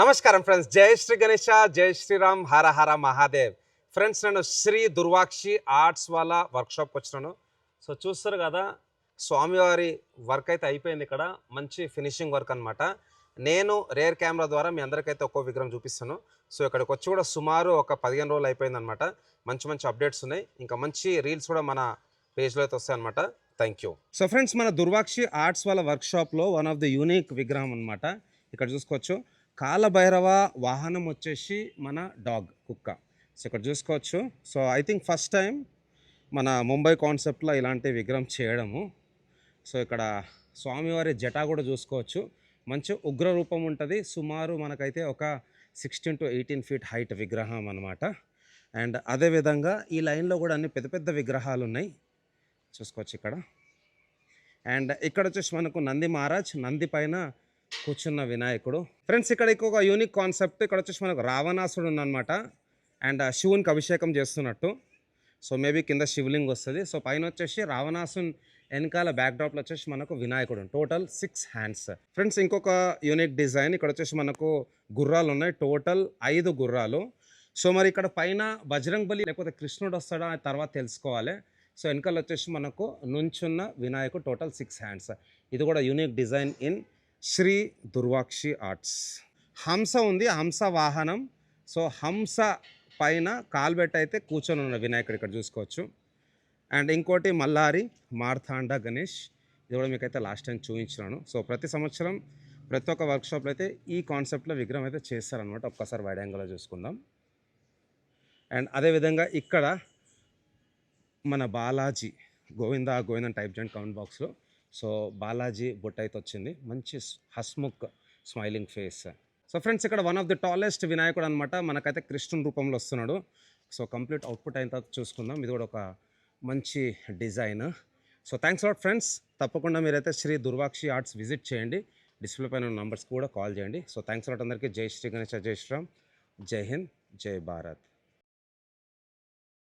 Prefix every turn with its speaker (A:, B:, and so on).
A: నమస్కారం ఫ్రెండ్స్, జై శ్రీ గణేష, జై శ్రీరామ్, హర హర మహాదేవ్. ఫ్రెండ్స్, నేను శ్రీ దుర్వాక్షి ఆర్ట్స్ వాళ్ళ వర్క్షాప్కి వచ్చినాను. సో చూస్తారు కదా, స్వామివారి వర్క్ అయితే అయిపోయింది. ఇక్కడ మంచి ఫినిషింగ్ వర్క్ అనమాట. నేను రేర్ కెమెరా ద్వారా మీ అందరికైతే ఒక్కో విగ్రహం చూపిస్తాను. సో ఇక్కడికి వచ్చి కూడా సుమారు ఒక 15 రోజులు అయిపోయింది అనమాట. మంచి మంచి అప్డేట్స్ ఉన్నాయి, ఇంకా మంచి రీల్స్ కూడా మన పేజ్లో అయితే వస్తాయి అనమాట. Thank you. సో ఫ్రెండ్స్, మన దుర్వాక్షి ఆర్ట్స్ వాళ్ళ వర్క్షాప్లో వన్ ఆఫ్ ద యూనిక్ విగ్రహం అనమాట. ఇక్కడ చూసుకోవచ్చు, కాలభైరవ వాహనం వచ్చేసి మన డాగ్, కుక్క. సో ఇక్కడ చూసుకోవచ్చు. So I think first time మన ముంబై కాన్సెప్ట్లో ఇలాంటి విగ్రహం చేయడము. సో ఇక్కడ స్వామివారి జటా కూడా చూసుకోవచ్చు, మంచి ఉగ్ర రూపం ఉంటుంది. సుమారు మనకైతే ఒక 16 to 18 feet హైట్ విగ్రహం అనమాట. అండ్ అదేవిధంగా ఈ లైన్లో కూడా అన్ని పెద్ద పెద్ద విగ్రహాలు ఉన్నాయి, చూసుకోవచ్చు ఇక్కడ. అండ్ ఇక్కడ వచ్చేసి మనకు నంది మహారాజ్, నంది పైన కూర్చున్న వినాయకుడు. ఫ్రెండ్స్, ఇక్కడ ఇంకొక యూనిక్ కాన్సెప్ట్. ఇక్కడ వచ్చేసి మనకు రావణాసుడు ఉందన్నమాట. అండ్ శివునికి అభిషేకం చేస్తున్నట్టు. సో మేబీ కింద శివలింగ్ వస్తుంది. సో పైన వచ్చేసి రావణాసున్ వెనకాల బ్యాక్డ్రాప్లో వచ్చేసి మనకు వినాయకుడు. Total 6 hands. ఫ్రెండ్స్, ఇంకొక యూనిక్ డిజైన్. ఇక్కడ వచ్చేసి మనకు గుర్రాలు ఉన్నాయి, టోటల్ 5 గుర్రాలు. సో మరి ఇక్కడ పైన బజరంగ్ బలి లేకపోతే కృష్ణుడు వస్తాడా తర్వాత తెలుసుకోవాలి. సో వెనకాల వచ్చేసి మనకు నుంచున్న వినాయకుడు. Total 6 hands. ఇది కూడా unique design in Shri Durvakshi arts. హంస ఉంది, హంస వాహనం. సో హంస పైన కాల్బెట్ అయితే కూర్చొని ఉన్న వినాయకుడు ఇక్కడ చూసుకోవచ్చు. అండ్ ఇంకోటి మల్లారి మార్తాండ గణేష్. ఇది కూడా మీకైతే లాస్ట్ టైం చూపించినాను. సో ప్రతి సంవత్సరం ప్రతి ఒక్క వర్క్షాప్లో అయితే ఈ కాన్సెప్ట్లో విగ్రహం అయితే చేస్తారనమాట. ఒక్కసారి వైడ్ యాంగిల్లో చూసుకుందాం. అండ్ అదేవిధంగా ఇక్కడ మన బాలాజీ, గోవిందా గోవిందన్ టైప్ చేయండి కామెంట్ బాక్స్లో. సో బాలాజీ బొట్టు అయితే వచ్చింది, మంచి హస్ముక్ స్మైలింగ్ ఫేస్. సో ఫ్రెండ్స్, ఇక్కడ వన్ ఆఫ్ ది టాలెస్ట్ వినాయకుడు అనమాట. మనకైతే కృష్ణుని రూపంలో వస్తున్నాడు. సో కంప్లీట్ అవుట్పుట్ అయిన తర్వాత చూసుకుందాం. ఇది కూడా ఒక మంచి design. So thanks lot friends. తప్పకుండా మీరైతే శ్రీ దుర్వాక్షి ఆర్ట్స్ విజిట్ చేయండి. డిస్ప్లే పైన నంబర్స్ కూడా కాల్ చేయండి. సో థ్యాంక్స్ లాట్ అందరికీ. జై శ్రీ గణేష, జై శ్రీరామ్, జై హింద్, జై భారత్.